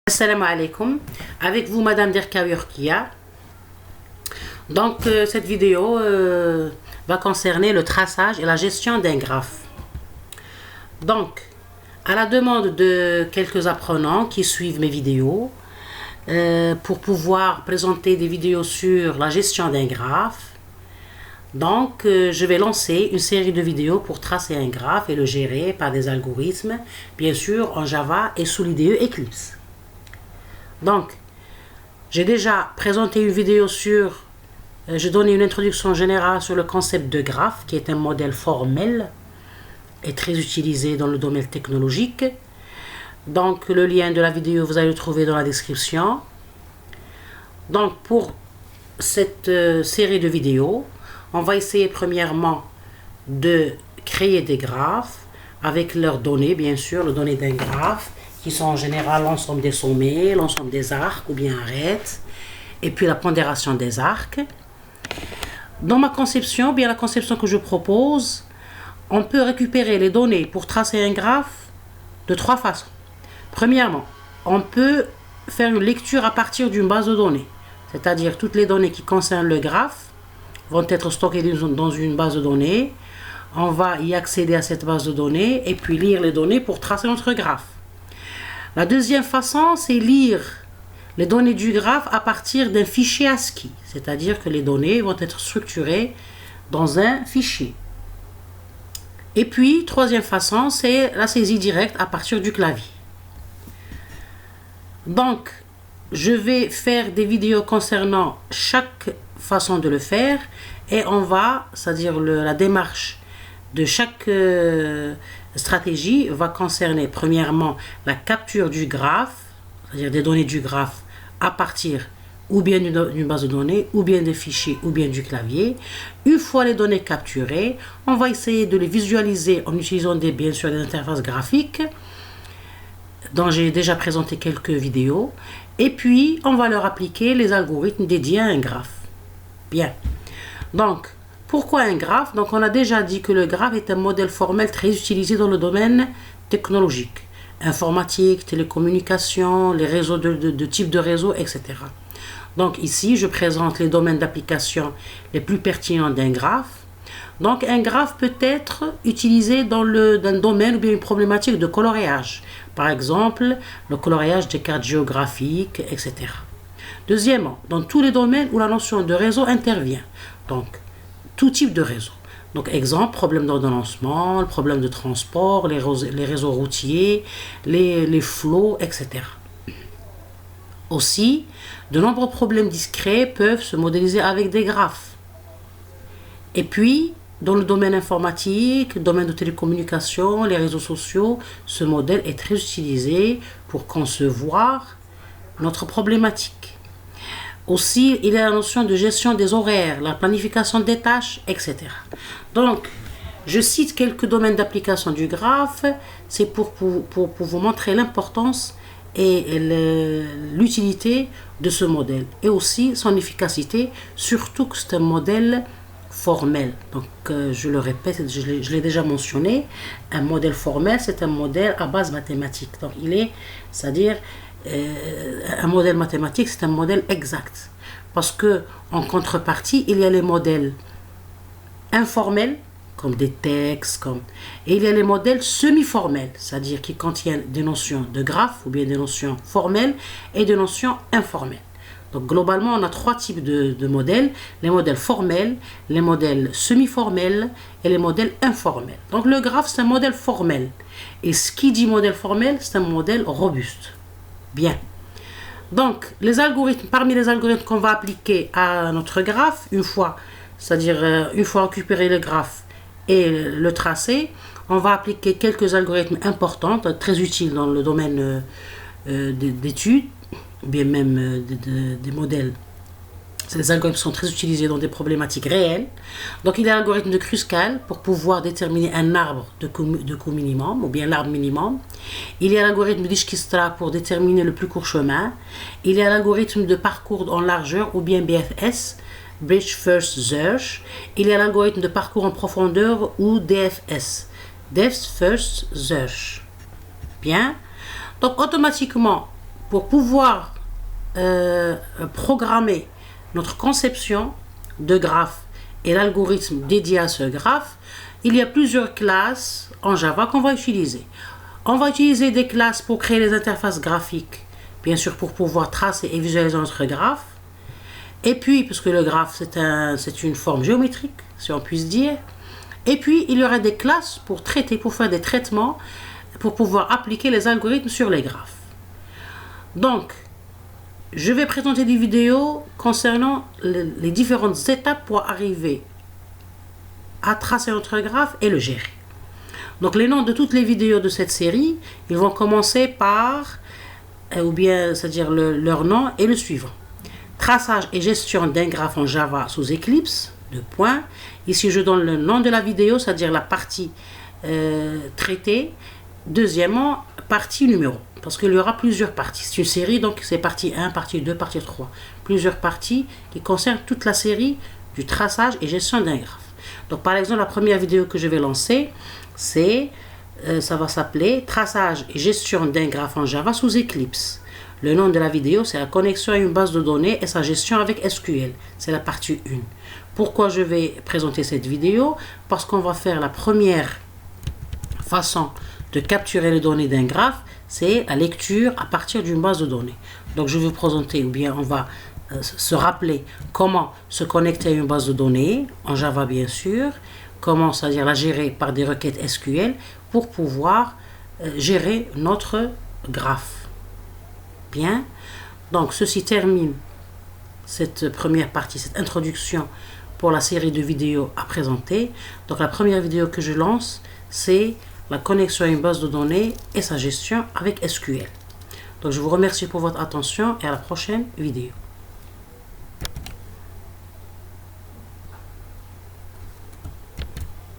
Assalamu alaikum, avec vous Madame Derkaoui Rokia. Donc cette vidéo va concerner le traçage et la gestion d'un graphe. Donc, à la demande de quelques apprenants qui suivent mes vidéos, pour pouvoir présenter des vidéos sur la gestion d'un graphe, donc je vais lancer une série de vidéos pour tracer un graphe et le gérer par des algorithmes, bien sûr en Java et sous l'IDE Eclipse. Donc, j'ai déjà présenté une vidéo sur, j'ai donné une introduction générale sur le concept de graphe, qui est un modèle formel et très utilisé dans le domaine technologique. Donc, le lien de la vidéo, vous allez le trouver dans la description. Donc, pour cette série de vidéos, on va essayer premièrement de créer des graphes avec leurs données, bien sûr, les données d'un graphe, qui sont en général l'ensemble des sommets, l'ensemble des arcs ou bien arêtes, et puis la pondération des arcs. Dans ma conception, bien la conception que je propose, on peut récupérer les données pour tracer un graphe de trois façons. Premièrement, on peut faire une lecture à partir d'une base de données, c'est-à-dire toutes les données qui concernent le graphe vont être stockées dans une base de données. On va y accéder à cette base de données et puis lire les données pour tracer notre graphe. La deuxième façon, c'est lire les données du graphe à partir d'un fichier ASCII, c'est-à-dire que les données vont être structurées dans un fichier. Et puis, troisième façon, c'est la saisie directe à partir du clavier. Donc, je vais faire des vidéos concernant chaque façon de le faire et on va, c'est-à-dire la démarche de chaque stratégie va concerner premièrement la capture du graphe, c'est-à-dire des données du graphe à partir ou bien d'une base de données, ou bien des fichiers, ou bien du clavier. Une fois les données capturées, on va essayer de les visualiser en utilisant bien sûr des interfaces graphiques dont j'ai déjà présenté quelques vidéos, et puis on va leur appliquer les algorithmes dédiés à un graphe. Bien. Donc, pourquoi un graphe? Donc, on a déjà dit que le graphe est un modèle formel très utilisé dans le domaine technologique, informatique, télécommunications, les réseaux de type de réseau, etc. Donc, ici, je présente les domaines d'application les plus pertinents d'un graphe. Donc, un graphe peut être utilisé dans un domaine ou bien une problématique de coloriage. Par exemple, le coloriage des cartes géographiques, etc. Deuxièmement, dans tous les domaines où la notion de réseau intervient. Donc, tout type de réseau. Donc, exemple, problème d'ordonnancement, le problème de transport, les réseaux routiers, les flots, etc. Aussi, de nombreux problèmes discrets peuvent se modéliser avec des graphes. Et puis, dans le domaine informatique, le domaine de télécommunications, les réseaux sociaux, ce modèle est très utilisé pour concevoir notre problématique. Aussi, il y a la notion de gestion des horaires, la planification des tâches, etc. Donc, je cite quelques domaines d'application du graphe, c'est pour vous montrer l'importance et l'utilité de ce modèle, et aussi son efficacité, surtout que c'est un modèle formel. Donc, je le répète, je l'ai déjà mentionné, un modèle formel, c'est un modèle à base mathématique. Donc, c'est-à-dire, un modèle mathématique, c'est un modèle exact. Parce que, en contrepartie, il y a les modèles informels, comme des textes, et il y a les modèles semi-formels, c'est-à-dire qui contiennent des notions de graphes, ou bien des notions formelles, et des notions informelles. Donc, globalement, on a trois types de modèles, les modèles formels, les modèles semi-formels, et les modèles informels. Donc, le graphe, c'est un modèle formel. Et ce qui dit modèle formel, c'est un modèle robuste. Bien. Donc, parmi les algorithmes qu'on va appliquer à notre graphe, une fois récupéré le graphe et le tracé, on va appliquer quelques algorithmes importants, très utiles dans le domaine d'études, ou bien même des modèles. Ces algorithmes sont très utilisés dans des problématiques réelles. Donc, il y a l'algorithme de Kruskal pour pouvoir déterminer un arbre de coût minimum, ou bien l'arbre minimum. Il y a l'algorithme d'Dijkstra pour déterminer le plus court chemin. Il y a l'algorithme de parcours en largeur, ou bien BFS, Bridge First Search. Il y a l'algorithme de parcours en profondeur, ou DFS, Depth First Search. Bien. Donc, automatiquement, pour pouvoir programmer notre conception de graphe et l'algorithme dédié à ce graphe, il y a plusieurs classes en Java qu'on va utiliser. On va utiliser des classes pour créer les interfaces graphiques, bien sûr pour pouvoir tracer et visualiser notre graphe. Et puis, puisque le graphe c'est une forme géométrique, si on puisse dire. Et puis, il y aura des classes pour traiter, pour faire des traitements, pour pouvoir appliquer les algorithmes sur les graphes. Donc, je vais présenter des vidéos concernant les différentes étapes pour arriver à tracer notre graphe et le gérer. Donc, les noms de toutes les vidéos de cette série, ils vont commencer par, ou bien, c'est-à-dire leur nom est le suivant. Traçage et gestion d'un graphe en Java sous Eclipse, 2 points. Ici, je donne le nom de la vidéo, c'est-à-dire la partie traitée. Deuxièmement, partie numéro, parce qu'il y aura plusieurs parties. C'est une série, donc c'est partie 1, partie 2, partie 3. Plusieurs parties qui concernent toute la série du traçage et gestion d'un graphe. Donc, par exemple, la première vidéo que je vais lancer, ça va s'appeler Traçage et gestion d'un graphe en Java sous Eclipse. Le nom de la vidéo, c'est la connexion à une base de données et sa gestion avec SQL. C'est la partie 1. Pourquoi je vais présenter cette vidéo? Parce qu'on va faire la première façon de capturer les données d'un graphe, c'est la lecture à partir d'une base de données. Donc je vais vous présenter, ou bien on va se rappeler comment se connecter à une base de données, en Java bien sûr, comment, c'est-à-dire la gérer par des requêtes SQL pour pouvoir gérer notre graphe. Bien, donc ceci termine cette première partie, cette introduction pour la série de vidéos à présenter. Donc la première vidéo que je lance, c'est la connexion à une base de données et sa gestion avec SQL. Donc je vous remercie pour votre attention et à la prochaine vidéo.